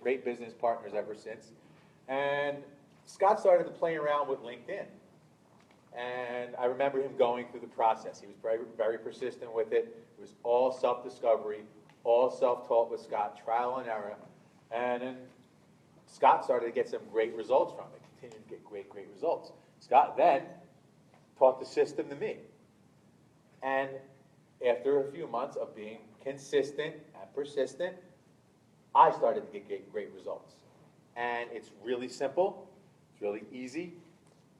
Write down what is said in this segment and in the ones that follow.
great business partners ever since. And Scott started playing around with LinkedIn. And I remember him going through the process. He was very, very persistent with it. It was all self-discovery, all self-taught with Scott, trial and error. And then Scott started to get some great results from it, continued to get great, great results. Scott then taught the system to me. And after a few months of being consistent and persistent, I started to get great results. And it's really simple, it's really easy,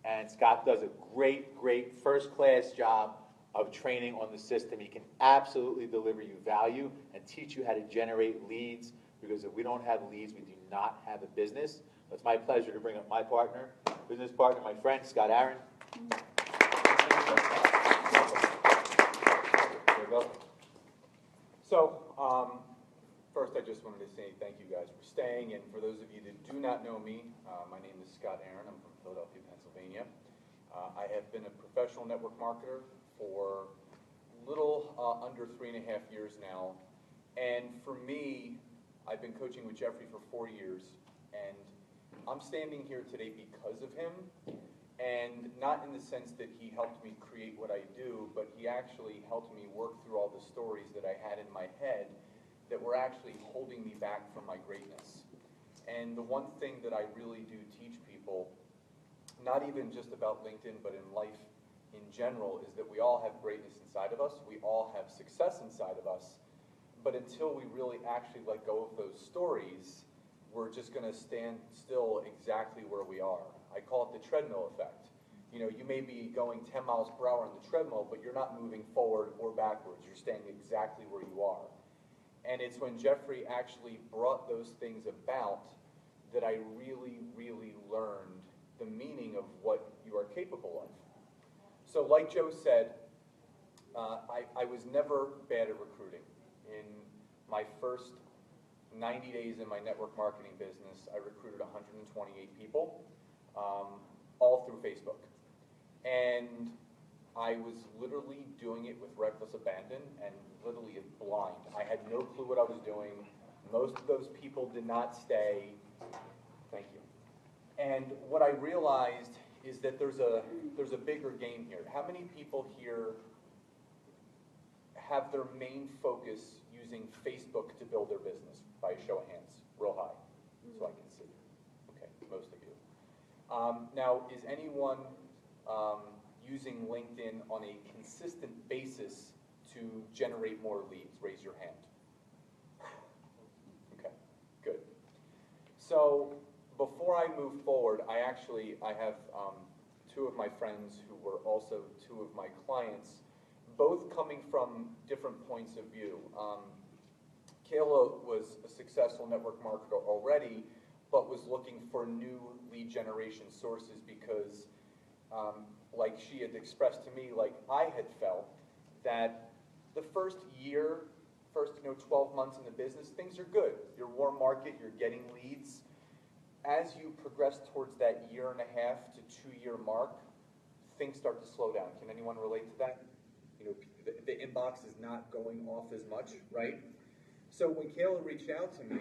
and Scott does a great, great first-class job of training on the system. He can absolutely deliver you value and teach you how to generate leads, because if we don't have leads, we do not have a business. It's my pleasure to bring up my partner, business partner, my friend, Scott Aaron. There you go. So, first I just wanted to say thank you guys for staying, and for those of you that do not know me, my name is Scott Aaron. I'm from Philadelphia, Pennsylvania. I have been a professional network marketer for a little under 3.5 years now, and for me, I've been coaching with Jeffrey for 4 years, and I'm standing here today because of him, and not in the sense that he helped me create what I do, but he actually helped me work through all the stories that I had in my head that were actually holding me back from my greatness. And the one thing that I really do teach people, not even just about LinkedIn, but in life in general, is that we all have greatness inside of us, we all have success inside of us, but until we really actually let go of those stories, we're just gonna stand still exactly where we are. I call it the treadmill effect. You know, you may be going 10 miles per hour on the treadmill, but you're not moving forward or backwards. You're staying exactly where you are. And it's when Jeffrey actually brought those things about that I really, really learned the meaning of what you are capable of. So like Joe said, I was never bad at recruiting. In my first 90 days in my network marketing business, I recruited 128 people, all through Facebook. And I was literally doing it with reckless abandon and literally blind. I had no clue what I was doing. Most of those people did not stay. Thank you. And what I realized is that there's a bigger game here. How many people here have their main focus using Facebook to build their business? By a show of hands, real high, so I can see. Okay, most of you. Now, is anyone using LinkedIn on a consistent basis to generate more leads? Raise your hand. Okay, good. So before I move forward, I have two of my friends who were also two of my clients, both coming from different points of view. Kayla was a successful network marketer already, but was looking for new lead generation sources because like she had expressed to me, like I had felt, that the first year, 12 months in the business, things are good. You're warm market, you're getting leads. As you progress towards that 1.5 to 2 year mark, things start to slow down. Can anyone relate to that? You know, the inbox is not going off as much, right? So when Kayla reached out to me,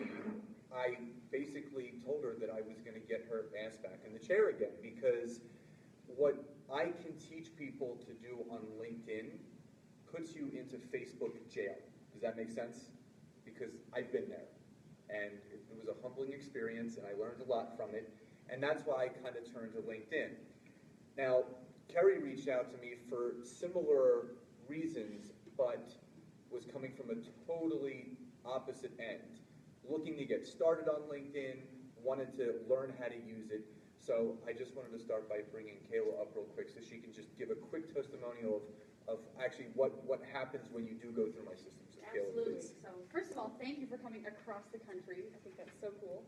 I basically told her that I was going to get her ass back in the chair again, because what I can teach people to do on LinkedIn puts you into Facebook jail. Does that make sense? Because I've been there, and it was a humbling experience, and I learned a lot from it, and that's why I kind of turned to LinkedIn. Now, Kerry reached out to me for similar reasons, but was coming from a totally opposite end. Looking to get started on LinkedIn, wanted to learn how to use it. So I just wanted to start by bringing Kayla up real quick so she can just give a quick testimonial of actually what happens when you do go through my system. So Absolutely. Kayla, so first of all, thank you for coming across the country. I think that's so cool.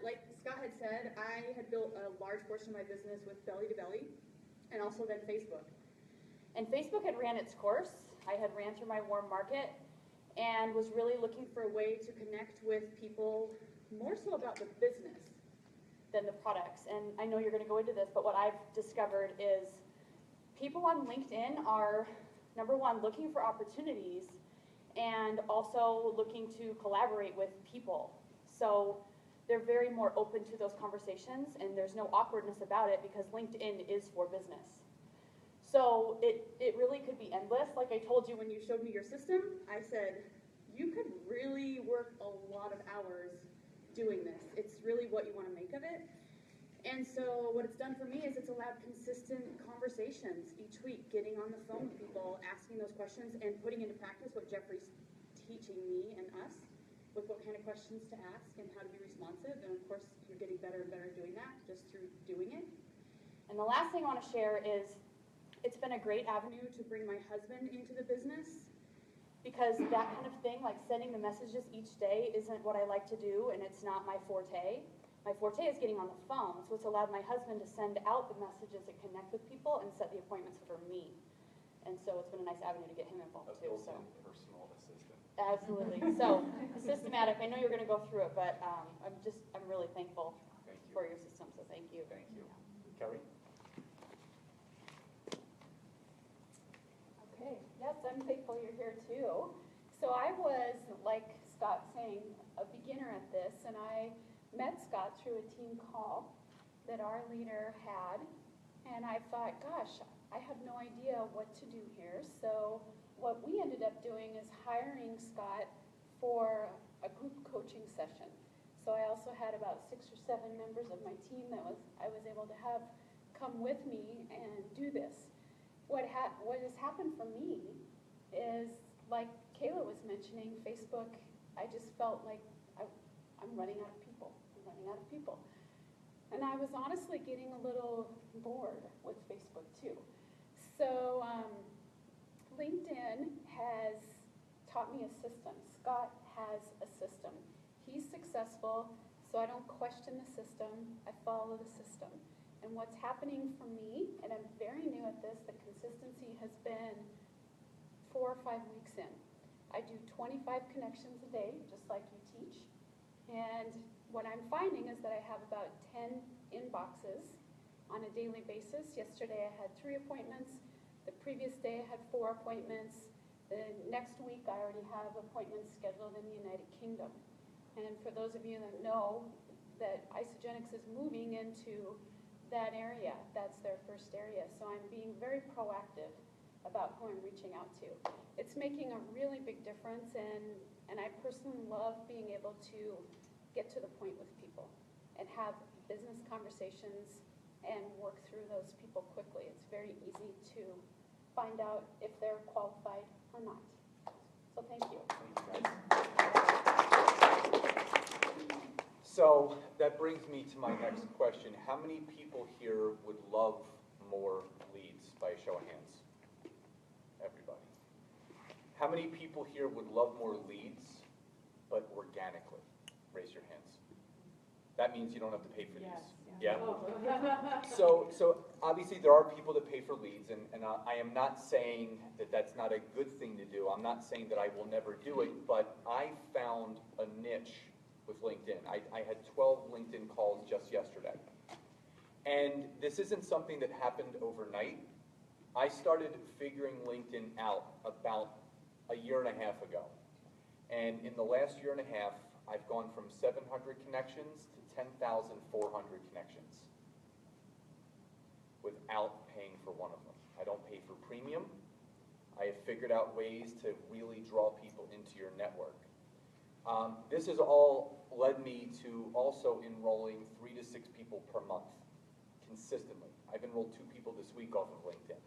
Like Scott had said, I had built a large portion of my business with belly to belly, and also then Facebook. And Facebook had ran its course. I had ran through my warm market and was really looking for a way to connect with people more so about the business than the products. And I know you're going to go into this, but what I've discovered is people on LinkedIn are, number one, looking for opportunities and also looking to collaborate with people. So they're very more open to those conversations, and there's no awkwardness about it because LinkedIn is for business. So it really could be endless. Like I told you when you showed me your system, I said, you could really work a lot of hours doing this. It's really what you want to make of it. And so what it's done for me is it's allowed consistent conversations each week, getting on the phone with people, asking those questions, and putting into practice what Jeffrey's teaching me and us with what kind of questions to ask and how to be responsive. And of course, you're getting better and better at doing that just through doing it. And the last thing I want to share is it's been a great avenue to bring my husband into the business, because that kind of thing, like sending the messages each day, isn't what I like to do, and it's not my forte. My forte is getting on the phone, so it's allowed my husband to send out the messages and connect with people and set the appointments for me. And so it's been a nice avenue to get him involved too. So Personal assistant. absolutely. So systematic. I know you're going to go through it, but I'm really thankful for your system. So thank you. Thank you. Yeah. Kelly? Okay, yes, I'm thankful you're here too. So I was, like Scott saying, a beginner at this, and I met Scott through a team call that our leader had, and I thought, gosh, I have no idea what to do here. So what we ended up doing is hiring Scott for a group coaching session. So I also had about 6 or 7 members of my team that I was able to have come with me and do this. What has happened for me is, like Kayla was mentioning, Facebook, I just felt like I'm running out of people. I'm running out of people. And I was honestly getting a little bored with Facebook too. So LinkedIn has taught me a system. Scott has a system. He's successful, so I don't question the system. I follow the system. And what's happening for me, and I'm very new at this, the consistency has been 4 or 5 weeks in. I do 25 connections a day, just like you teach. And what I'm finding is that I have about 10 inboxes on a daily basis. Yesterday I had 3 appointments. The previous day I had 4 appointments. The next week I already have appointments scheduled in the United Kingdom. And for those of you that know that Isagenix is moving into that area, that's their first area. So I'm being very proactive about who I'm reaching out to. It's making a really big difference, and I personally love being able to get to the point with people and have business conversations and work through those people quickly. It's very easy to find out if they're qualified or not. So thank you. So that brings me to my next question. How many people here would love more leads, by a show of hands? Everybody. How many people here would love more leads, but organically? Raise your hands. That means you don't have to pay for these. Yeah? So obviously there are people that pay for leads, and I am not saying that that's not a good thing to do. I'm not saying that I will never do it, but I found a niche with LinkedIn. I had 12 LinkedIn calls just yesterday. And this isn't something that happened overnight. I started figuring LinkedIn out about a year and a half ago. And in the last year and a half, I've gone from 700 connections to 10,400 connections without paying for one of them. I don't pay for premium. I have figured out ways to really draw people into your network. This has all led me to also enrolling 3 to 6 people per month consistently. I've enrolled 2 people this week off of LinkedIn.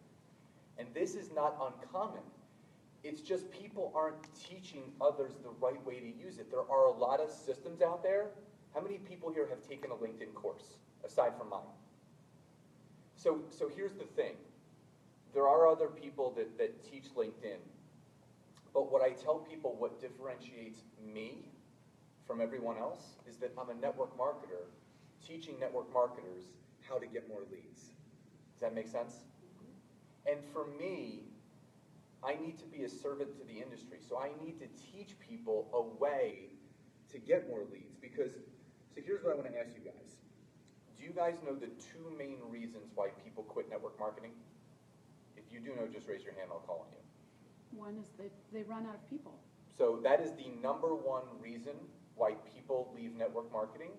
And this is not uncommon. It's just people aren't teaching others the right way to use it. There are a lot of systems out there. How many people here have taken a LinkedIn course, aside from mine? So here's the thing. There are other people that teach LinkedIn. But what I tell people, what differentiates me from everyone else, is that I'm a network marketer teaching network marketers how to get more leads. Does that make sense? And for me, I need to be a servant to the industry. So I need to teach people a way to get more leads. Because, so here's what I want to ask you guys. Do you guys know the 2 main reasons why people quit network marketing? If you do know, just raise your hand, I'll call on you. One is they run out of people. So that is the #1 reason why people leave network marketing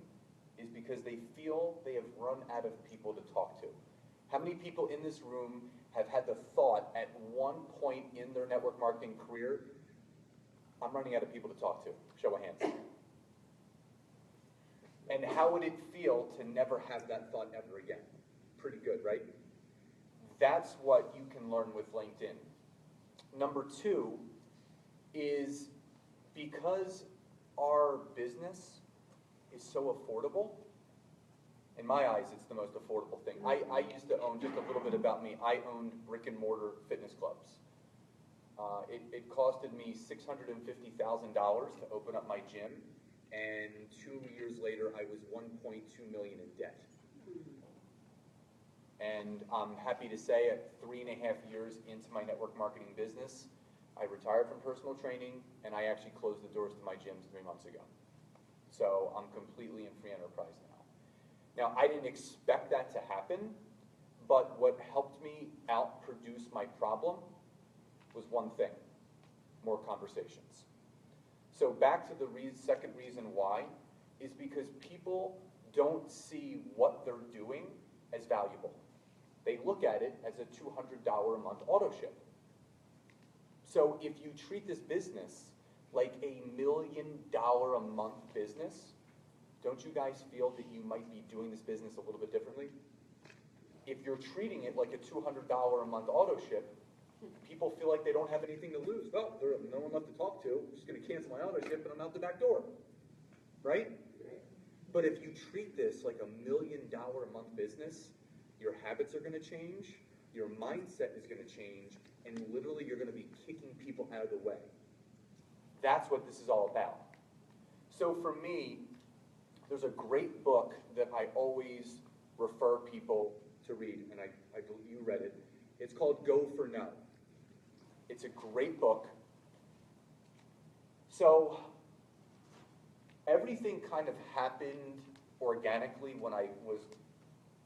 is because they feel they have run out of people to talk to. How many people in this room have had the thought at one point in their network marketing career, I'm running out of people to talk to? Show of hands. And how would it feel to never have that thought ever again? Pretty good, right? That's what you can learn with LinkedIn. Number two is because our business is so affordable, in my eyes, it's the most affordable thing. I used to own, just a little bit about me, I owned brick and mortar fitness clubs. It costed me $650,000 to open up my gym, and 2 years later, I was $1.2 million in debt. And I'm happy to say at 3.5 years into my network marketing business, I retired from personal training, and I actually closed the doors to my gyms 3 months ago. So I'm completely in free enterprise now. Now, I didn't expect that to happen, but what helped me outproduce my problem was one thing: more conversations. So back to the second reason why, is because people don't see what they're doing as valuable. They look at it as a $200 a month auto ship. So if you treat this business like $1 million a month business, don't you guys feel that you might be doing this business a little bit differently? If you're treating it like a $200 a month auto ship, people feel like they don't have anything to lose. Well, there's no one left to talk to. I'm just going to cancel my auto ship and I'm out the back door. Right? But if you treat this like $1 million a month business, your habits are going to change, your mindset is going to change, and literally you're going to be kicking people out of the way. That's what this is all about. So for me, there's a great book that I always refer people to read, and I believe you read it. It's called Go for No. It's a great book. So everything kind of happened organically when I was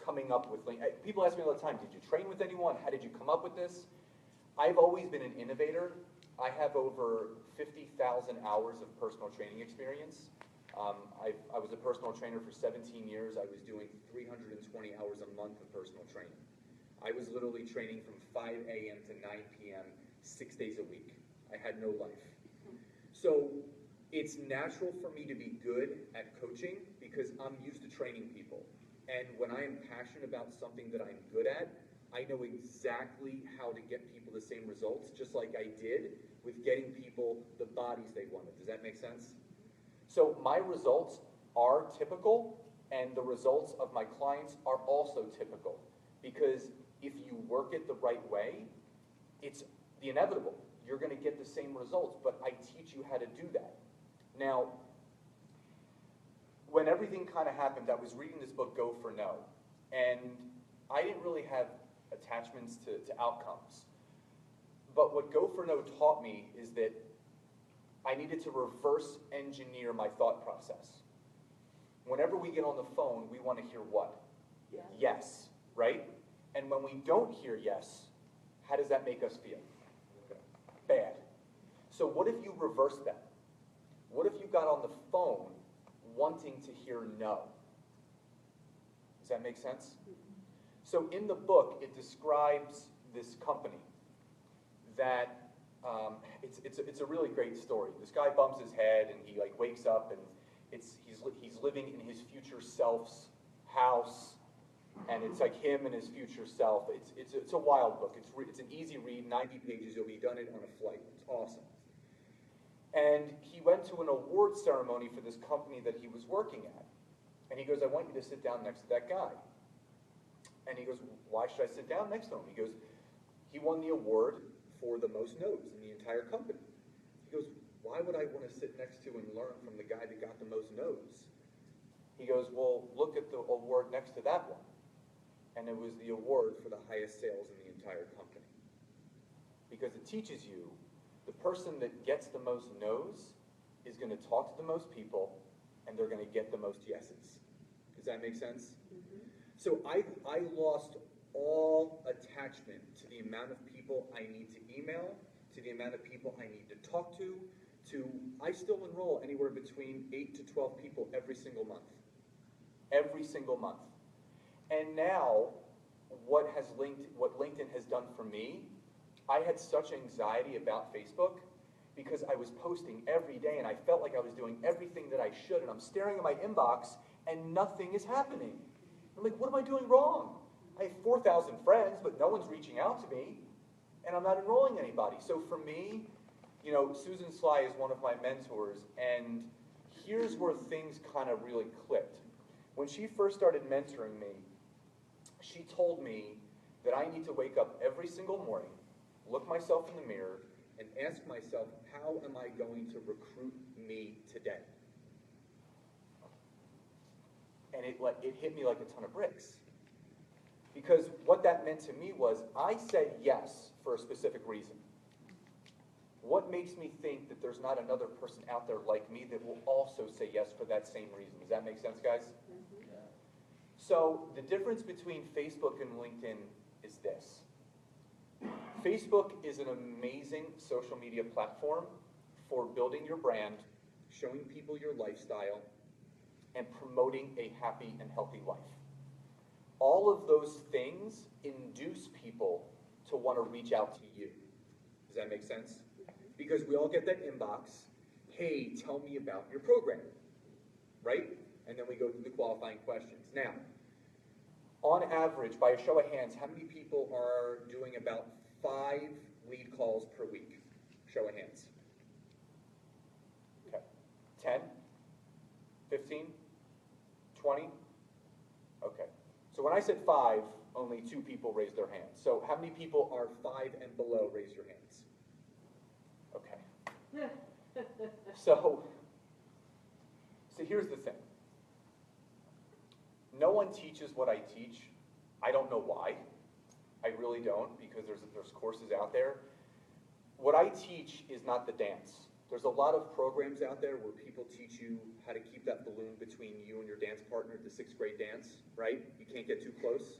coming up with LinkedIn. People ask me all the time, did you train with anyone? How did you come up with this? I've always been an innovator. I have over 50,000 hours of personal training experience. I was a personal trainer for 17 years. I was doing 320 hours a month of personal training. I was literally training from 5 a.m. to 9 p.m. 6 days a week. I had no life. So it's natural for me to be good at coaching because I'm used to training people. And when I am passionate about something that I'm good at, I know exactly how to get people the same results, just like I did with getting people the bodies they wanted. Does that make sense? So my results are typical, and the results of my clients are also typical. Because if you work it the right way, it's the inevitable. You're going to get the same results, but I teach you how to do that. Now, when everything kind of happened, I was reading this book, Go for No, and I didn't really have attachments to outcomes. But what Go for No taught me is that I needed to reverse engineer my thought process. Whenever we get on the phone, we want to hear what? Yes. Yes, right? And when we don't hear yes, how does that make us feel? Bad. So what if you reverse that? What if you got on the phone wanting to hear no? Does that make sense? So in the book, it describes this company that it's a really great story. This guy bumps his head and he like wakes up and he's living in his future self's house, and it's like him and his future self. It's a wild book. It's an easy read, 90 pages. You'll be done it on a flight. It's awesome. And he went to an award ceremony for this company that he was working at. And he goes, I want you to sit down next to that guy. And he goes, why should I sit down next to him? He goes, he won the award for the most no's in the entire company. He goes, why would I want to sit next to and learn from the guy that got the most no's? He goes, well, look at the award next to that one. And it was the award for the highest sales in the entire company. Because it teaches you the person that gets the most no's is going to talk to the most people, and they're going to get the most yeses. Does that make sense? Mm-hmm. So I lost all attachment to the amount of people I need to email, to the amount of people I need to talk to to, I still enroll anywhere between 8 to 12 people every single month. Every single month. And now, what LinkedIn has done for me, I had such anxiety about Facebook because I was posting every day and I felt like I was doing everything that I should, and I'm staring at my inbox and nothing is happening. I'm like, what am I doing wrong? I have 4,000 friends, but no one's reaching out to me, and I'm not enrolling anybody. So for me, you know, Susan Sly is one of my mentors, and here's where things kind of really clicked. When she first started mentoring me, she told me that I need to wake up every single morning, look myself in the mirror, and ask myself, how am I going to recruit me today? And it hit me like a ton of bricks. Because what that meant to me was, I said yes for a specific reason. What makes me think that there's not another person out there like me that will also say yes for that same reason? Does that make sense, guys? Mm-hmm. Yeah. So the difference between Facebook and LinkedIn is this. Facebook is an amazing social media platform for building your brand, showing people your lifestyle, and promoting a happy and healthy life. All of those things induce people to want to reach out to you. Does that make sense? Because we all get that inbox, hey, tell me about your program, right? And then we go through the qualifying questions. Now, on average, by a show of hands, how many people are doing about 5 lead calls per week? Show of hands. Okay. 10? 15? 20? Okay. So when I said 5, only 2 people raised their hands. So how many people are 5 and below? Raise your hands. Okay. So here's the thing. No one teaches what I teach. I don't know why. I really don't, because there's courses out there. What I teach is not the dance. There's a lot of programs out there where people teach you how to keep that balloon between you and your dance partner at the 6th grade dance, right? You can't get too close.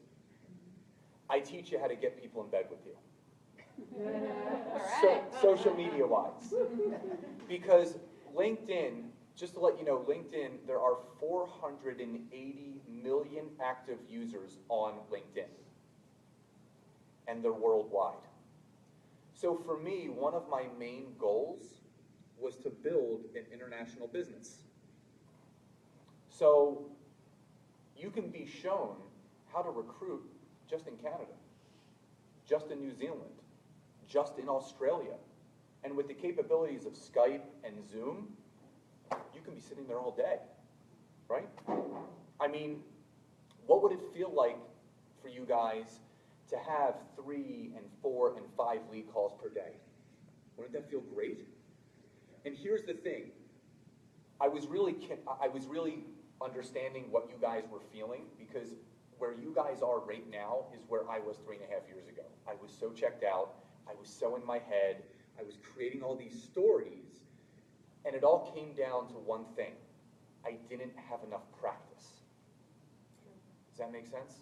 I teach you how to get people in bed with you. So, social media wise. Because LinkedIn, just to let you know, LinkedIn, there are 480 million active users on LinkedIn. And they're worldwide. So for me, one of my main goals was to build an international business. So you can be shown how to recruit just in Canada, just in New Zealand, just in Australia. And with the capabilities of Skype and Zoom, you can be sitting there all day, right? I mean, what would it feel like for you guys to have 3 and 4 and 5 lead calls per day? Wouldn't that feel great? And here's the thing. I was really understanding what you guys were feeling, because where you guys are right now is where I was 3.5 years ago. I was so checked out. I was so in my head. I was creating all these stories. And it all came down to one thing. I didn't have enough practice. Does that make sense?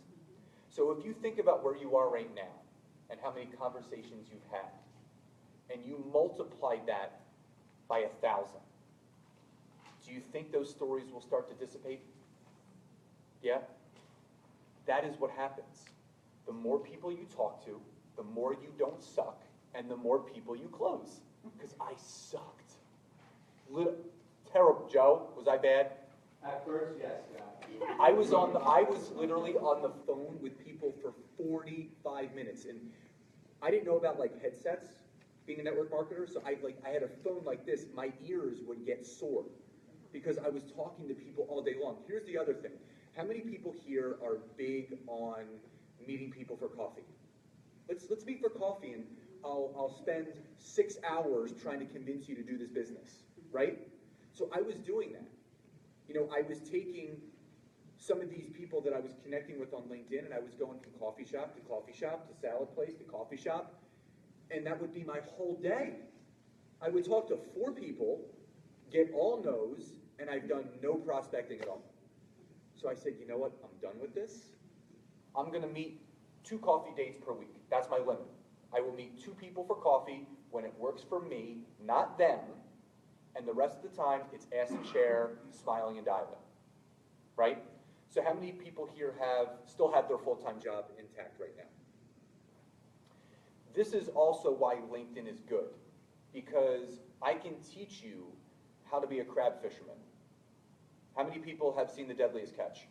So if you think about where you are right now and how many conversations you've had, and you multiply that by 1,000, do you think those stories will start to dissipate? Yeah? That is what happens. The more people you talk to, the more you don't suck, and the more people you close. Because I sucked. Terrible. Joe, was I bad? At first, yes. I was literally on the phone with people for 45 minutes, and I didn't know about like headsets, being a network marketer, so I had a phone like this. My ears would get sore because I was talking to people all day long. Here's the other thing. How many people here are big on meeting people for coffee? Let's meet for coffee, and I'll spend 6 hours trying to convince you to do this business, right? So I was doing that. You know, I was taking some of these people that I was connecting with on LinkedIn, and I was going from coffee shop to coffee shop to salad place to coffee shop, and that would be my whole day. I would talk to 4 people, get all no's, and I've done no prospecting at all. So I said, you know what, I'm done with this. I'm gonna meet 2 coffee dates per week. That's my limit. I will meet 2 people for coffee when it works for me, not them, and the rest of the time, it's ass and chair, smiling and dialing, right? So how many people here still have their full-time job intact right now? This is also why LinkedIn is good, because I can teach you how to be a crab fisherman. How many people have seen The Deadliest Catch?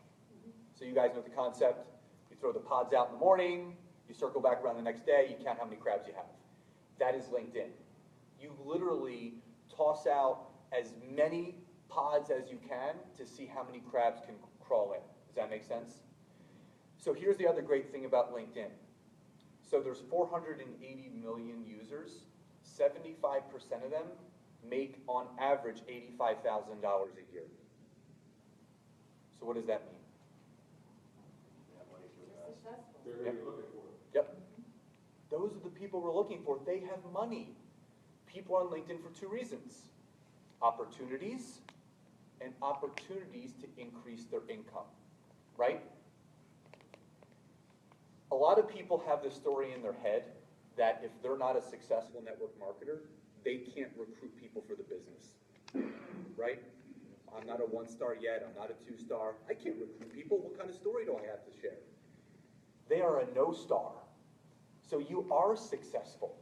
So you guys know the concept. You throw the pods out in the morning, you circle back around the next day, you count how many crabs you have. That is LinkedIn. You literally toss out as many pods as you can to see how many crabs can crawl in. Does that make sense? So here's the other great thing about LinkedIn. So there's 480 million users. 75% of them make, on average, $85,000 a year. So what does that mean? They're going to be looking for it. Yep. Those are the people we're looking for. They have money. People on LinkedIn for two reasons: opportunities and opportunities to increase their income, right? A lot of people have this story in their head that if they're not a successful network marketer, they can't recruit people for the business, right? I'm not a 1-star yet, I'm not a 2-star, I can't recruit people, what kind of story do I have to share? They are a no-star, so you are successful.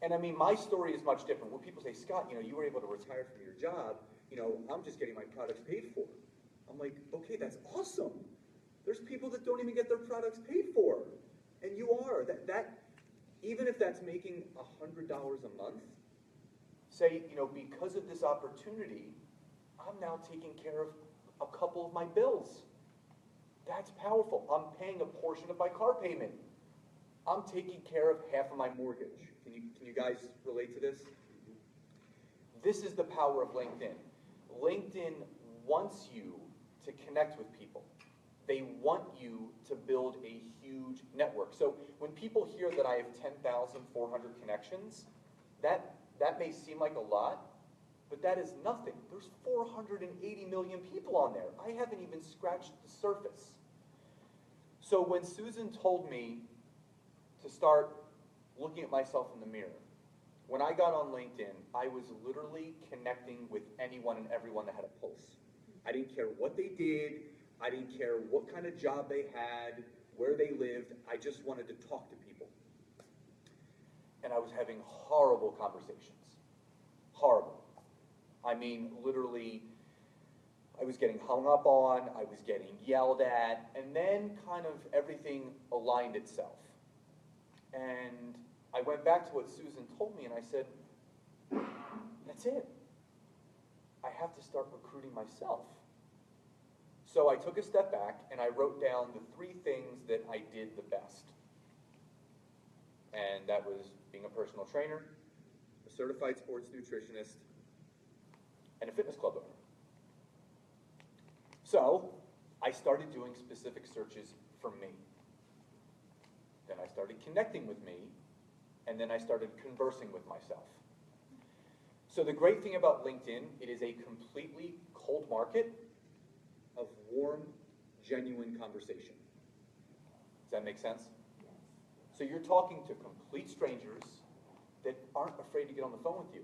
And I mean, my story is much different. When people say, Scott, you were able to retire from your job, I'm just getting my products paid for. I'm like, okay, that's awesome. There's people that don't even get their products paid for, and you are. That even if that's making $100 a month, say, because of this opportunity, I'm now taking care of a couple of my bills. That's powerful. I'm paying a portion of my car payment. I'm taking care of half of my mortgage. Can you guys relate to this? This is the power of LinkedIn. LinkedIn wants you to connect with people. They want you to build a huge network. So when people hear that I have 10,400 connections, that may seem like a lot, but that is nothing. There's 480 million people on there. I haven't even scratched the surface. So when Susan told me to start looking at myself in the mirror, when I got on LinkedIn, I was literally connecting with anyone and everyone that had a pulse. I didn't care what they did. I didn't care what kind of job they had, where they lived. I just wanted to talk to people. And I was having horrible conversations. Horrible. I mean, literally, I was getting hung up on, I was getting yelled at, and then kind of everything aligned itself. And I went back to what Susan told me, and I said, that's it. I have to start recruiting myself. So I took a step back, and I wrote down the 3 things that I did the best. And that was being a personal trainer, a certified sports nutritionist, and a fitness club owner. So I started doing specific searches for me. Then I started connecting with me, and then I started conversing with myself. So the great thing about LinkedIn, it is a completely cold market of warm, genuine conversation. Does that make sense? Yes. So you're talking to complete strangers that aren't afraid to get on the phone with you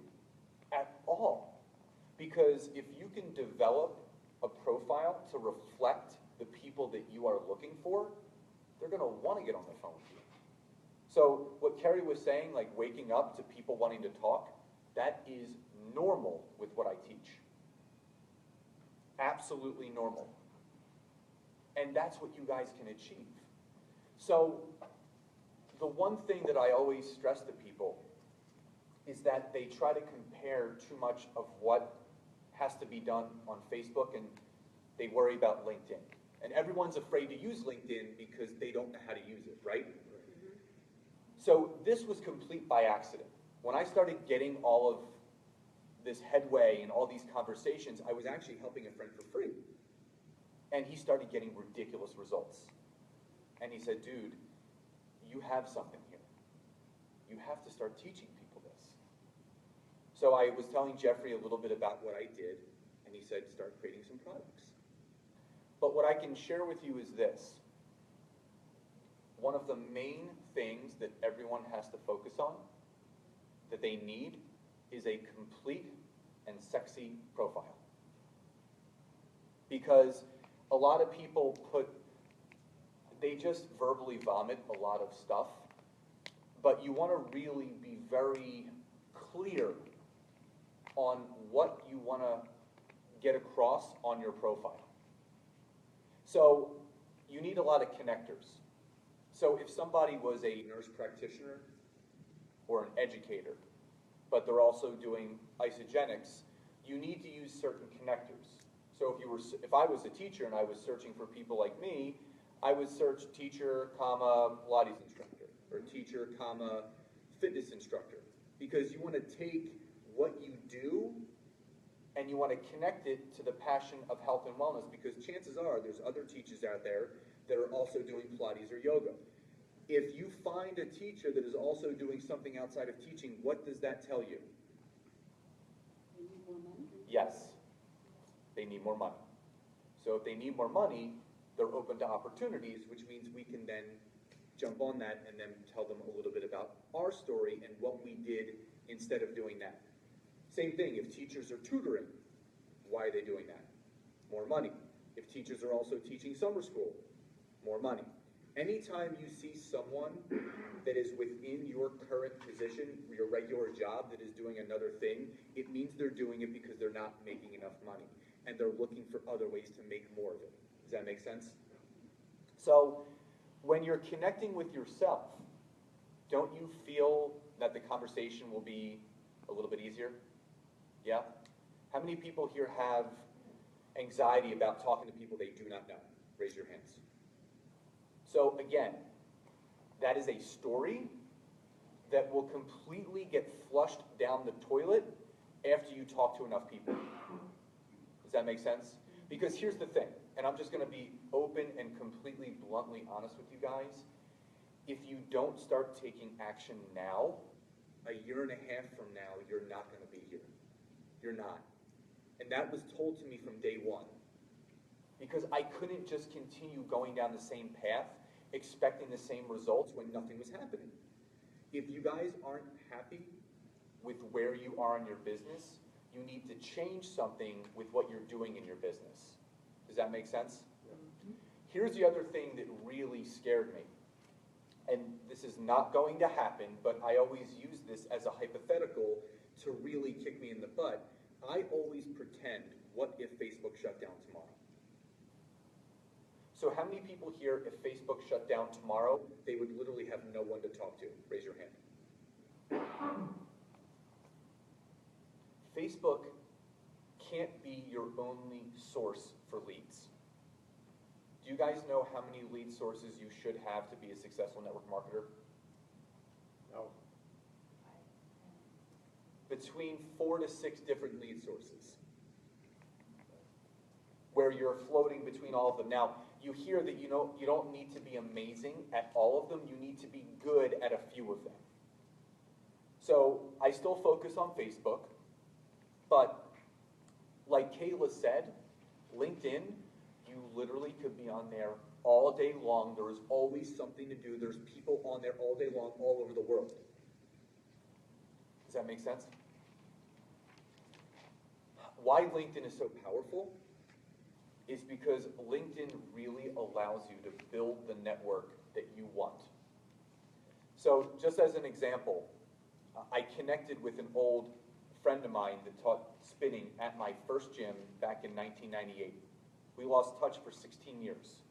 at all. Because if you can develop a profile to reflect the people that you are looking for, they're going to want to get on the phone with you. So what Kerry was saying, like waking up to people wanting to talk, that is normal with what I teach. Absolutely normal. And that's what you guys can achieve. So the one thing that I always stress to people is that they try to compare too much of what has to be done on Facebook, and they worry about LinkedIn. And everyone's afraid to use LinkedIn because they don't know how to use it, right? Mm-hmm. So this was complete by accident. When I started getting all of this headway and all these conversations, I was actually helping a friend for free. And he started getting ridiculous results. And he said, dude, you have something here. You have to start teaching people this. So I was telling Jeffrey a little bit about what I did, and he said, start creating some products. But what I can share with you is this. One of the main things that everyone has to focus on, that they need, is a complete and sexy profile. Because a lot of people they just verbally vomit a lot of stuff, but you want to really be very clear on what you want to get across on your profile. So you need a lot of connectors. So if somebody was a nurse practitioner or an educator, but they're also doing Isagenix, you need to use certain connectors. So if I was a teacher and I was searching for people like me, I would search teacher, comma, Pilates instructor, or teacher, comma, fitness instructor, because you want to take what you do and you want to connect it to the passion of health and wellness, because chances are there's other teachers out there that are also doing Pilates or yoga. If you find a teacher that is also doing something outside of teaching, what does that tell you? They need more money. Yes, they need more money. So if they need more money, they're open to opportunities, which means we can then jump on that and then tell them a little bit about our story and what we did instead of doing that. Same thing, if teachers are tutoring, why are they doing that? More money. If teachers are also teaching summer school, more money. Anytime you see someone that is within your current position, your regular job, that is doing another thing, it means they're doing it because they're not making enough money, and they're looking for other ways to make more of it. Does that make sense? So when you're connecting with yourself, don't you feel that the conversation will be a little bit easier? Yeah? How many people here have anxiety about talking to people they do not know? Raise your hands. So again, that is a story that will completely get flushed down the toilet after you talk to enough people. Does that make sense? Because here's the thing, and I'm just going to be open and completely bluntly honest with you guys. If you don't start taking action now, a year and a half from now, you're not going to be here. You're not. And that was told to me from day one. Because I couldn't just continue going down the same path, expecting the same results when nothing was happening. If you guys aren't happy with where you are in your business, you need to change something with what you're doing in your business. Does that make sense? Yeah. Here's the other thing that really scared me. And this is not going to happen, but I always use this as a hypothetical to really kick me in the butt. I always pretend, what if Facebook shut down tomorrow? So how many people here, if Facebook shut down tomorrow, they would literally have no one to talk to? Raise your hand. Facebook can't be your only source for leads. Do you guys know how many lead sources you should have to be a successful network marketer? No. Between 4 to 6 different lead sources, where you're floating between all of them. Now, you hear that you don't need to be amazing at all of them, you need to be good at a few of them. So I still focus on Facebook, but like Kayla said, LinkedIn, you literally could be on there all day long. There is always something to do. There's people on there all day long, all over the world. Does that make sense? Why LinkedIn is so powerful is because LinkedIn really allows you to build the network that you want. So just as an example, I connected with an old friend of mine that taught spinning at my first gym back in 1998. We lost touch for 16 years.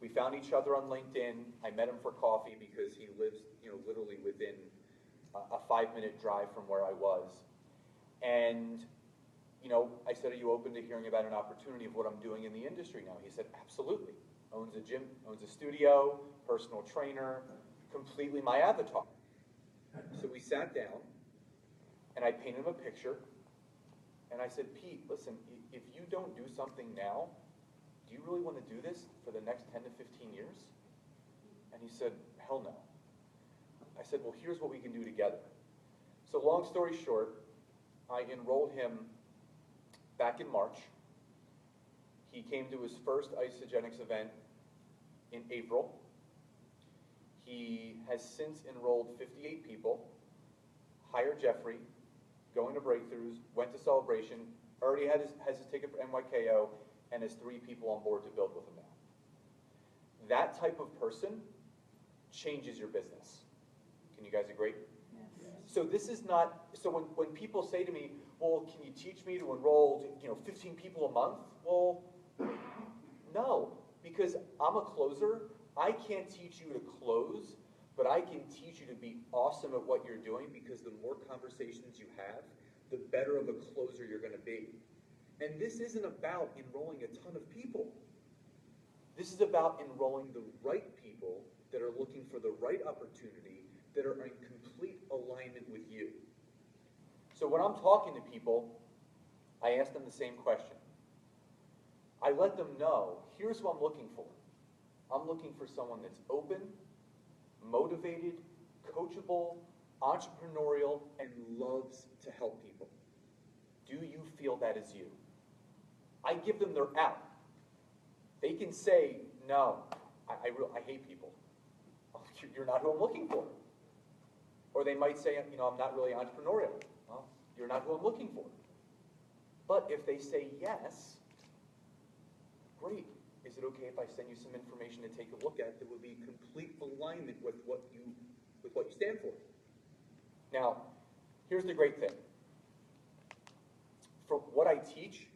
We found each other on LinkedIn. I met him for coffee because he lives, literally within a 5-minute drive from where I was. And I said, are you open to hearing about an opportunity of what I'm doing in the industry now? He said, absolutely. Owns a gym, owns a studio, personal trainer, completely my avatar. So we sat down, and I painted him a picture, and I said, Pete, listen, if you don't do something now, do you really want to do this for the next 10 to 15 years? And he said, hell no. I said, well, here's what we can do together. So long story short, I enrolled him back in March. He came to his first Isagenix event in April. He has since enrolled 58 people, hired Jeffrey, going to breakthroughs, went to Celebration, already has his ticket for NYKO, and has 3 people on board to build with him now. That type of person changes your business. Can you guys agree? Yes. So this is not, so when people say to me, well, can you teach me to enroll, 15 people a month? Well, no, because I'm a closer. I can't teach you to close, but I can teach you to be awesome at what you're doing, because the more conversations you have, the better of a closer you're going to be. And this isn't about enrolling a ton of people. This is about enrolling the right people that are looking for the right opportunity, that are in complete alignment with you. So when I'm talking to people, I ask them the same question. I let them know, here's what I'm looking for. I'm looking for someone that's open, motivated, coachable, entrepreneurial, and loves to help people. Do you feel that is you? I give them their out. They can say, no, I hate people. You're not who I'm looking for. Or they might say, I'm not really entrepreneurial. Well, you're not who I'm looking for. But if they say yes, great. Is it okay if I send you some information to take a look at that would be in complete alignment with what you stand for? Now, here's the great thing. From what I teach,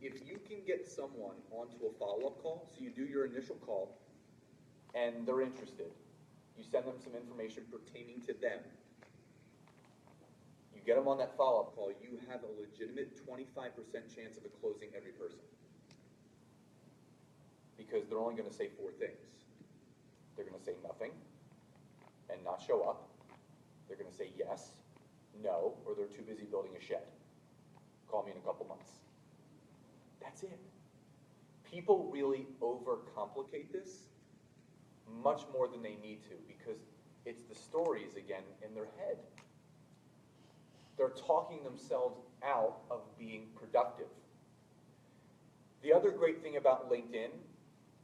if you can get someone onto a follow-up call, so you do your initial call, and they're interested, you send them some information pertaining to them, you get them on that follow-up call, you have a legitimate 25% chance of it closing every person. Because they're only going to say 4 things. They're going to say nothing and not show up. They're going to say yes, no, or they're too busy building a shed. Call me in a couple months. That's it. People really overcomplicate this much more than they need to, because it's the stories, again, in their head. They're talking themselves out of being productive. The other great thing about LinkedIn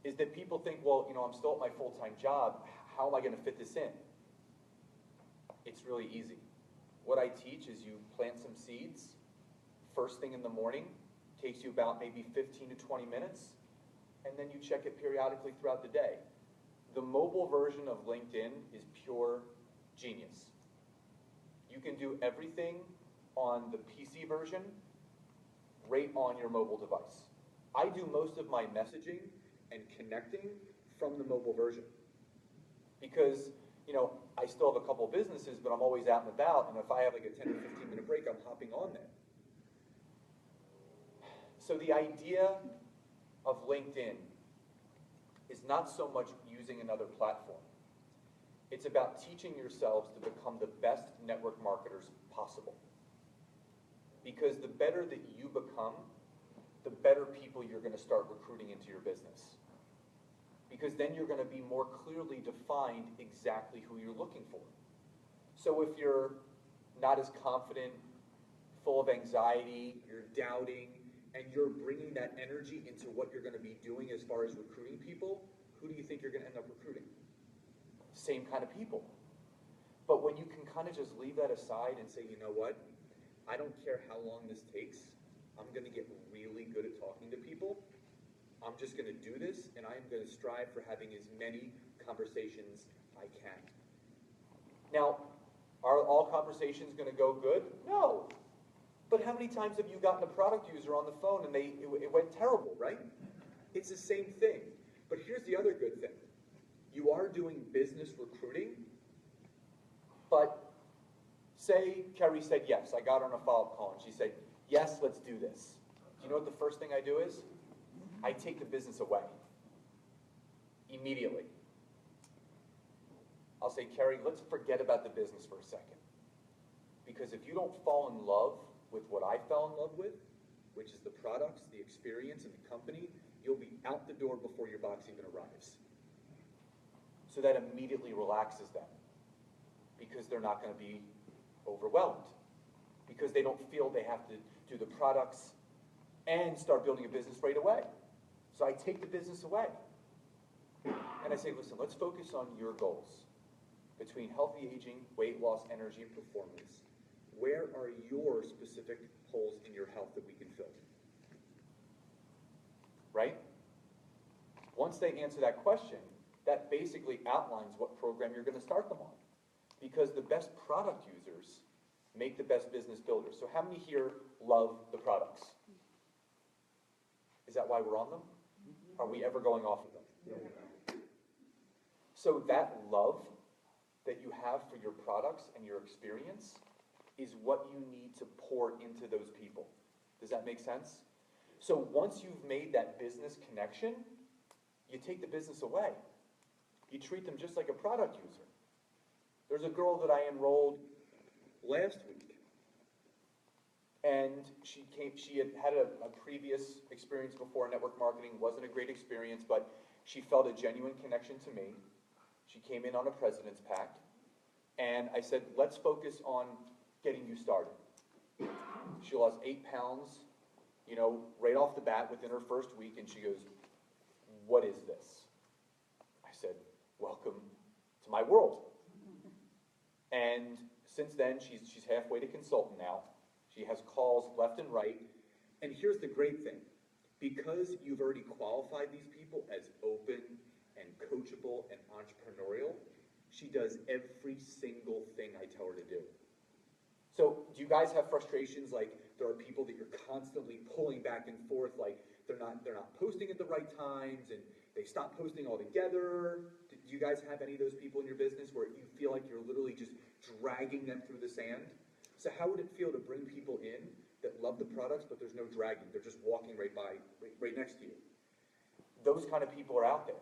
is that people think, well, I'm still at my full-time job. How am I going to fit this in? It's really easy. What I teach is you plant some seeds first thing in the morning. Takes you about maybe 15 to 20 minutes, and then you check it periodically throughout the day. The mobile version of LinkedIn is pure genius. You can do everything on the PC version right on your mobile device. I do most of my messaging and connecting from the mobile version, because I still have a couple businesses, but I'm always out and about, and if I have like a 10 or 15 minute break, I'm hopping on there. So the idea of LinkedIn is not so much using another platform. It's about teaching yourselves to become the best network marketers possible. Because the better that you become, the better people you're going to start recruiting into your business. Because then you're going to be more clearly defined exactly who you're looking for. So if you're not as confident, full of anxiety, you're doubting, and you're bringing that energy into what you're going to be doing as far as recruiting people, who do you think you're going to end up recruiting? Same kind of people. But when you can kind of just leave that aside and say, you know what, I don't care how long this takes, I'm going to get really good at talking to people. I'm just going to do this, and I'm going to strive for having as many conversations I can. Now, are all conversations going to go good? No. But how many times have you gotten a product user on the phone and it went terrible, right? It's the same thing. But here's the other good thing. You are doing business recruiting, but say Kerry said yes. I got her on a follow-up call, and she said, yes, let's do this. Do you know what the first thing I do is? I take the business away. Immediately. I'll say, Kerry, let's forget about the business for a second. Because if you don't fall in love with what I fell in love with, which is the products, the experience, and the company, you'll be out the door before your box even arrives. So that immediately relaxes them, because they're not going to be overwhelmed, because they don't feel they have to do the products and start building a business right away. So I take the business away, and I say, listen, let's focus on your goals between healthy aging, weight loss, energy, and performance. where are your specific holes in your health that we can fill? Right? Once they answer that question, that basically outlines what program you're going to start them on. Because the best product users make the best business builders. So how many here love the products? Is that why we're on them? Are we ever going off of them? So that love that you have for your products and your experience is what you need to pour into those people. Does that make sense? So once you've made that business connection, you take the business away. You treat them just like a product user. There's a girl that I enrolled last week, and she had a previous experience before network marketing. Wasn't a great experience, but she felt a genuine connection to me. She came in on a President's Pact, and I said, let's focus on getting you started. She lost 8 pounds, right off the bat within her first week, and she goes, what is this? I said, welcome to my world. And since then, she's halfway to consultant now. She has calls left and right. And here's the great thing. Because you've already qualified these people as open and coachable and entrepreneurial, she does every single thing I tell her to do. So do you guys have frustrations like there are people that you're constantly pulling back and forth, like they're not posting at the right times and they stop posting altogether? Do you guys have any of those people in your business where you feel like you're literally just dragging them through the sand? So how would it feel to bring people in that love the products, but there's no dragging? They're just walking right next to you. Those kind of people are out there.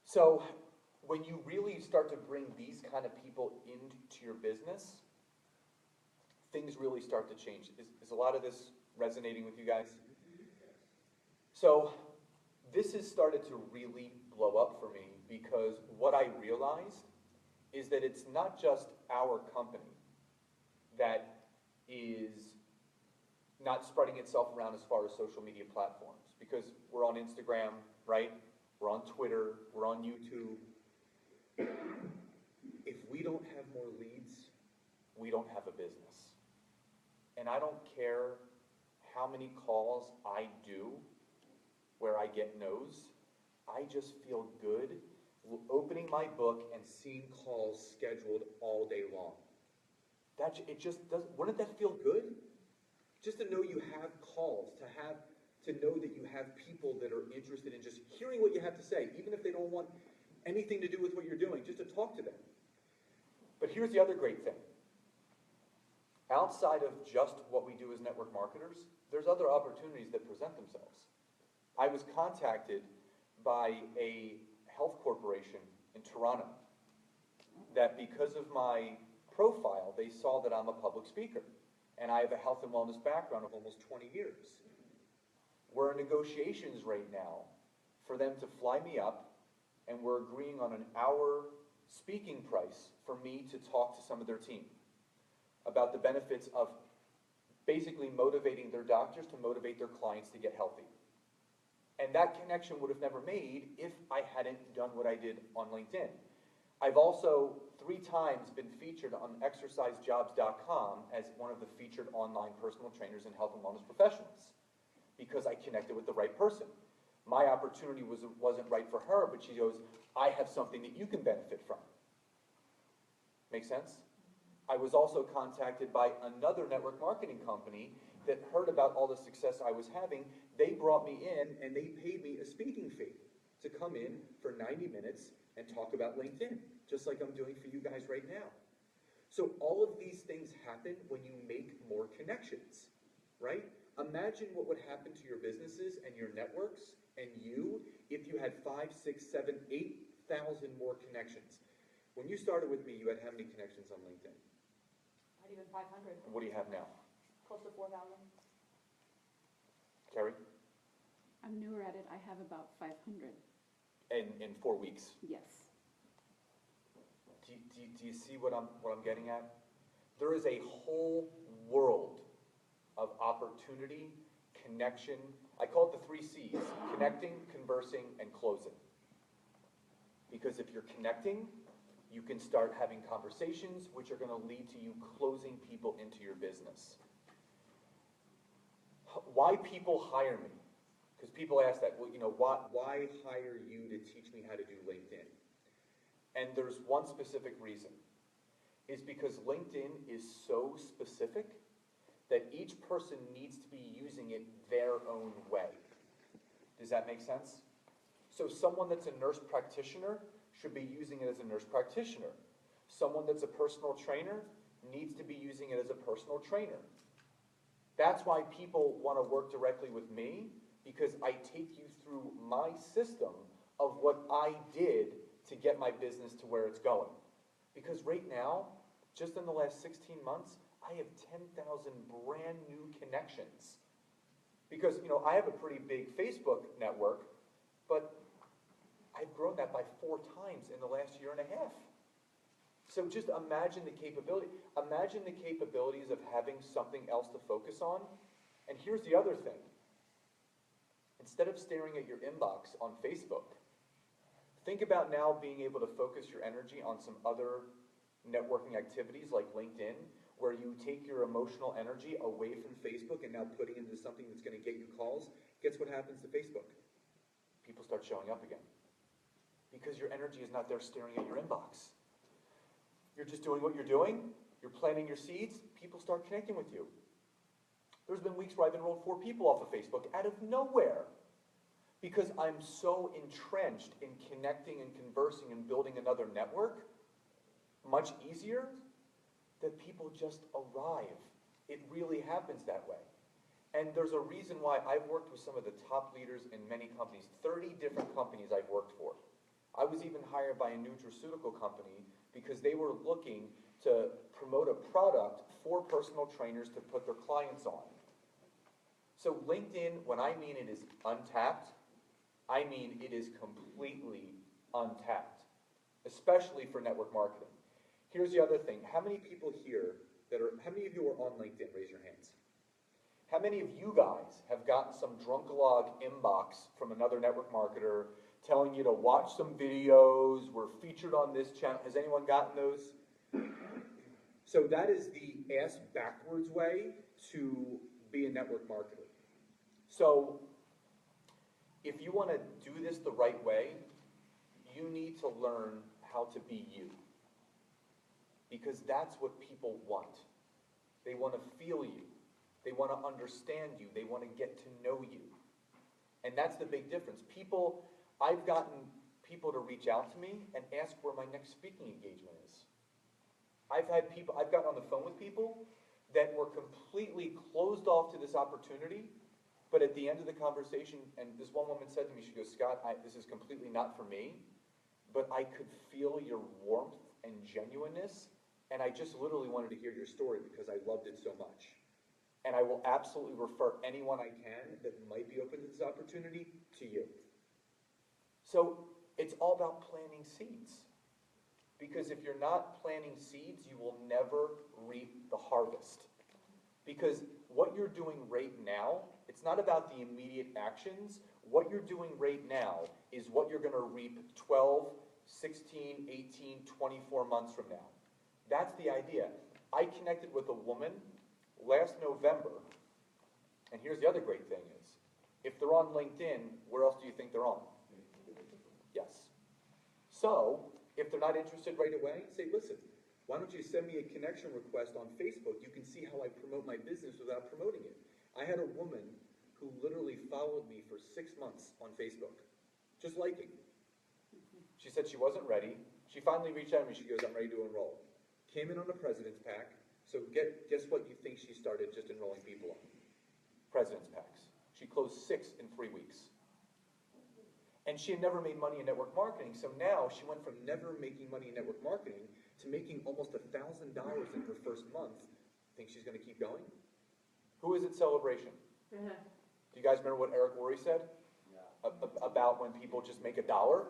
So when you really start to bring these kind of people into your business, things really start to change. Is a lot of this resonating with you guys? So this has started to really blow up for me because what I realized is that it's not just our company that is not spreading itself around as far as social media platforms, because we're on Instagram, right? We're on Twitter, we're on YouTube. If we don't have more leads, we don't have a business. And I don't care how many calls I do where I get no's. I just feel good opening my book and seeing calls scheduled all day long. It just doesn't, wouldn't that feel good? Just to know you have calls, to know that you have people that are interested in just hearing what you have to say, even if they don't want anything to do with what you're doing, just to talk to them. But here's the other great thing. Outside of just what we do as network marketers, there's other opportunities that present themselves. I was contacted by a health corporation in Toronto that because of my profile, they saw that I'm a public speaker and I have a health and wellness background of almost 20 years. We're in negotiations right now for them to fly me up, and we're agreeing on an hour speaking price for me to talk to some of their team about the benefits of basically motivating their doctors to motivate their clients to get healthy. And that connection would have never made if I hadn't done what I did on LinkedIn. I've also 3 times been featured on exercisejobs.com as one of the featured online personal trainers and health and wellness professionals because I connected with the right person. My opportunity wasn't right for her, but she goes, I have something that you can benefit from. Make sense? I was also contacted by another network marketing company that heard about all the success I was having. They brought me in and they paid me a speaking fee to come in for 90 minutes and talk about LinkedIn, just like I'm doing for you guys right now. So all of these things happen when you make more connections, right? Imagine what would happen to your businesses and your networks and you if you had 5, 6, 7, 8,000 more connections. When you started with me, you had how many connections on LinkedIn? Not even 500. And what do you have now? Close to 4,000. Carrie? I'm newer at it. I have about 500. In 4 weeks. Yes. Do you see what I'm getting at? There is a whole world of opportunity, connection. I call it the 3 C's: connecting, conversing, and closing. Because if you're connecting, You can start having conversations which are gonna lead to you closing people into your business. Why people hire me? Because people ask that, well, why hire you to teach me how to do LinkedIn? And there's one specific reason. Is because LinkedIn is so specific that each person needs to be using it their own way. Does that make sense? So someone that's a nurse practitioner should be using it as a nurse practitioner. Someone that's a personal trainer needs to be using it as a personal trainer. That's why people want to work directly with me, because I take you through my system of what I did to get my business to where it's going. Because right now, just in the last 16 months, I have 10,000 brand new connections. Because, I have a pretty big Facebook network, but I've grown that by 4 times in the last year and a half. So just imagine the capability. Imagine the capabilities of having something else to focus on. And here's the other thing. Instead of staring at your inbox on Facebook, think about now being able to focus your energy on some other networking activities like LinkedIn, where you take your emotional energy away from Facebook and now putting it into something that's going to get you calls. Guess what happens to Facebook? People start showing up again. Because your energy is not there staring at your inbox. You're just doing what you're doing, you're planting your seeds, people start connecting with you. There's been weeks where I've enrolled 4 people off of Facebook out of nowhere. Because I'm so entrenched in connecting and conversing and building another network, much easier, that people just arrive. It really happens that way. And there's a reason why I've worked with some of the top leaders in many companies, 30 different companies I've worked for. I was even hired by a nutraceutical company because they were looking to promote a product for personal trainers to put their clients on. So LinkedIn, when I mean it is untapped, I mean it is completely untapped, especially for network marketing. Here's the other thing. How many people here how many of you are on LinkedIn? Raise your hands. How many of you guys have gotten some drunkalog inbox from another network marketer telling you to watch some videos, we're featured on this channel? Has anyone gotten those? So that is the ass backwards way to be a network marketer. So if you want to do this the right way, you need to learn how to be you. Because that's what people want. They want to feel you. They want to understand you. They want to get to know you. And that's the big difference. I've gotten people to reach out to me and ask where my next speaking engagement is. I've gotten on the phone with people that were completely closed off to this opportunity, but at the end of the conversation, and this one woman said to me, she goes, Scott, this is completely not for me, but I could feel your warmth and genuineness, and I just literally wanted to hear your story because I loved it so much. And I will absolutely refer anyone I can that might be open to this opportunity to you. So it's all about planting seeds. Because if you're not planting seeds, you will never reap the harvest. Because what you're doing right now, it's not about the immediate actions. What you're doing right now is what you're going to reap 12, 16, 18, 24 months from now. That's the idea. I connected with a woman last November, and here's the other great thing is, if they're on LinkedIn, where else do you think they're on? Yes. So, if they're not interested right away, say, listen, why don't you send me a connection request on Facebook? You can see how I promote my business without promoting it. I had a woman who literally followed me for 6 months on Facebook, just liking. She said she wasn't ready. She finally reached out to me. She goes, I'm ready to enroll. Came in on a President's Pack. So guess what you think she started just enrolling people on? President's Packs. She closed 6 in 3 weeks. And she had never made money in network marketing. So now she went from never making money in network marketing to making almost $1,000 in her first month. Think she's going to keep going? Who is it celebration? Do you guys remember what Eric Worre said? Yeah. About when people just make $1?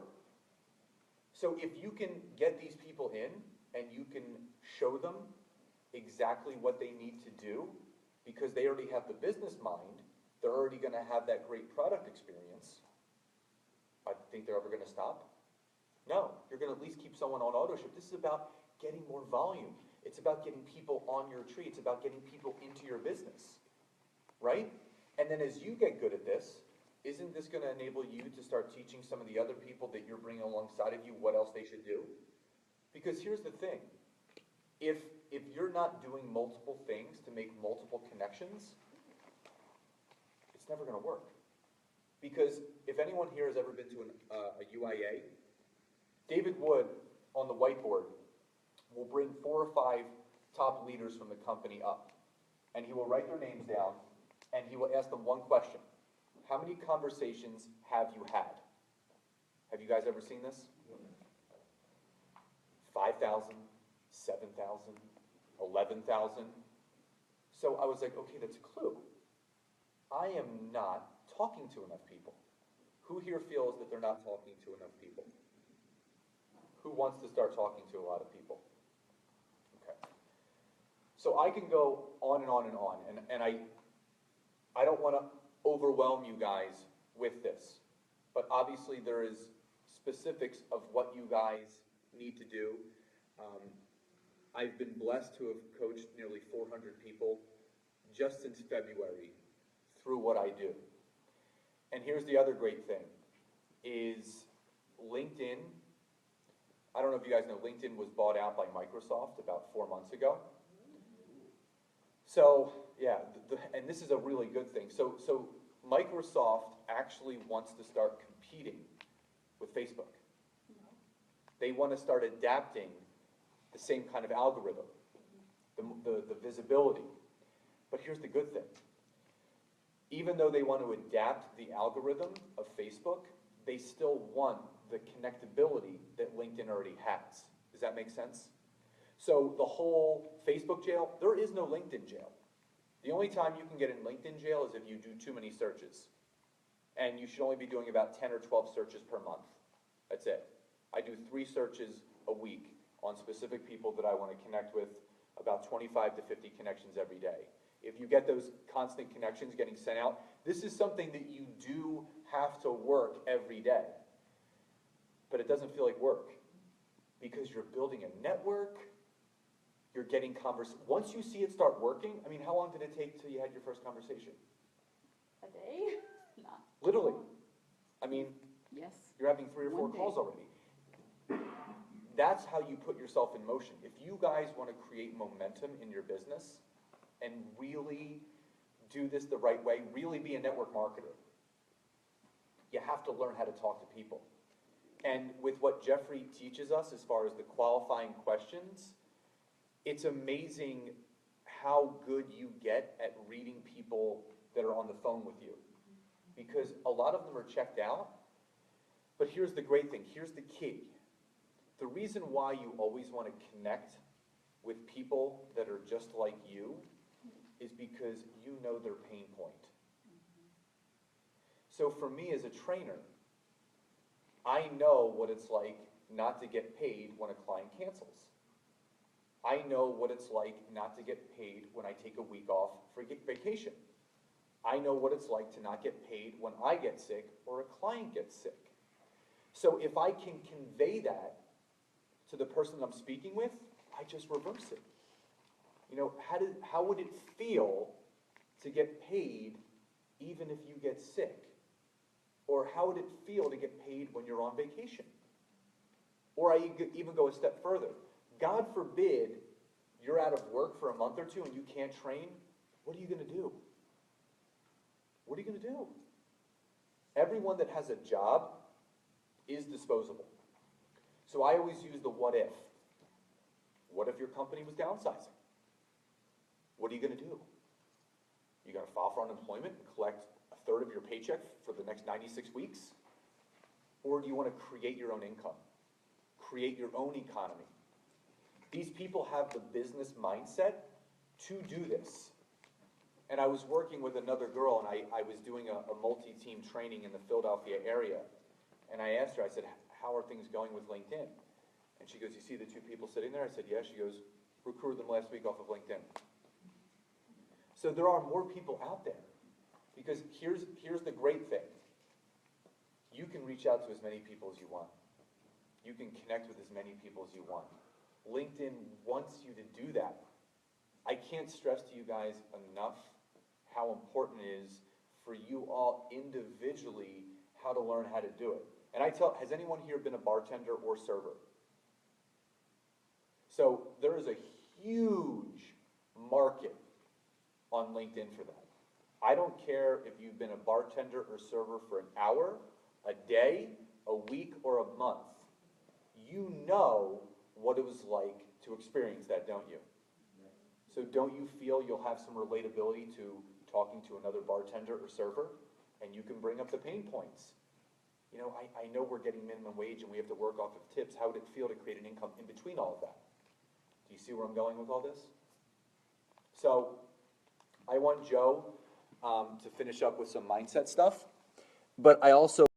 So if you can get these people in and you can show them exactly what they need to do, because they already have the business mind, they're already going to have that great product experience, I think they're ever going to stop? No, you're gonna at least keep someone on auto ship. This is about getting more volume. It's about getting people on your tree. It's about getting people into your business, right? And then as you get good at this, isn't this gonna enable you to start teaching some of the other people that you're bringing alongside of you what else they should do? Because here's the thing, if you're not doing multiple things to make multiple connections, it's never gonna work. Because if anyone here has ever been to a UIA, David Wood on the whiteboard will bring 4 or 5 top leaders from the company up, and he will write their names down, and he will ask them one question. How many conversations have you had? Have you guys ever seen this? 5,000, 7,000, 11,000. So I was like, okay, that's a clue. I am not talking to enough people. Who here feels that they're not talking to enough people? Who wants to start talking to a lot of people? Okay. So I can go on and on and on, and I don't want to overwhelm you guys with this, but obviously there is specifics of what you guys need to do. I've been blessed to have coached nearly 400 people just since February through what I do. And here's the other great thing, is LinkedIn, I don't know if you guys know, LinkedIn was bought out by Microsoft about 4 months ago. So, yeah, and this is a really good thing. So Microsoft actually wants to start competing with Facebook. They want to start adapting the same kind of algorithm, the visibility. But here's the good thing. Even though they want to adapt the algorithm of Facebook, they still want the connectability that LinkedIn already has. Does that make sense? So the whole Facebook jail, there is no LinkedIn jail. The only time you can get in LinkedIn jail is if you do too many searches. And you should only be doing about 10 or 12 searches per month. That's it. I do 3 searches a week on specific people that I want to connect with, about 25 to 50 connections every day. If you get those constant connections getting sent out, this is something that you do have to work every day. But it doesn't feel like work, because you're building a network, you're getting once you see it start working, I mean, how long did it take till you had your first conversation? A day? Not Literally. I mean, Yes. you're having 3 or 4 One day. calls already. That's how you put yourself in motion. If you guys want to create momentum in your business and really do this the right way, really be a network marketer, you have to learn how to talk to people. And with what Jeffrey teaches us as far as the qualifying questions, it's amazing how good you get at reading people that are on the phone with you. Because a lot of them are checked out, but here's the great thing, here's the key. The reason why you always want to connect with people that are just like you is because you know their pain point. So for me as a trainer, I know what it's like not to get paid when a client cancels. I know what it's like not to get paid when I take a week off for vacation. I know what it's like to not get paid when I get sick or a client gets sick. So if I can convey that to the person I'm speaking with, I just reverse it. You know, how would it feel to get paid even if you get sick? Or how would it feel to get paid when you're on vacation? Or I even go a step further. God forbid you're out of work for a month or 2 and you can't train. What are you going to do? What are you going to do? Everyone that has a job is disposable. So I always use the what if. What if your company was downsizing? What are you going to do? You going to file for unemployment and collect 1/3 of your paycheck for the next 96 weeks? Or do you want to create your own income? Create your own economy? These people have the business mindset to do this. And I was working with another girl, and I was doing a multi-team training in the Philadelphia area. And I asked her, I said, how are things going with LinkedIn? And she goes, you see the 2 people sitting there? I said, yeah. She goes, recruited them last week off of LinkedIn. So there are more people out there. Because here's the great thing. You can reach out to as many people as you want. you can connect with as many people as you want. LinkedIn wants you to do that. I can't stress to you guys enough how important it is for you all individually how to learn how to do it. And has anyone here been a bartender or server? So there is a huge market on LinkedIn for that. I don't care if you've been a bartender or server for an hour, a day, a week, or a month. You know what it was like to experience that, don't you? So don't you feel you'll have some relatability to talking to another bartender or server? And you can bring up the pain points. You know, I know we're getting minimum wage and we have to work off of tips. How would it feel to create an income in between all of that? Do you see where I'm going with all this? So I want Joe to finish up with some mindset stuff, but I also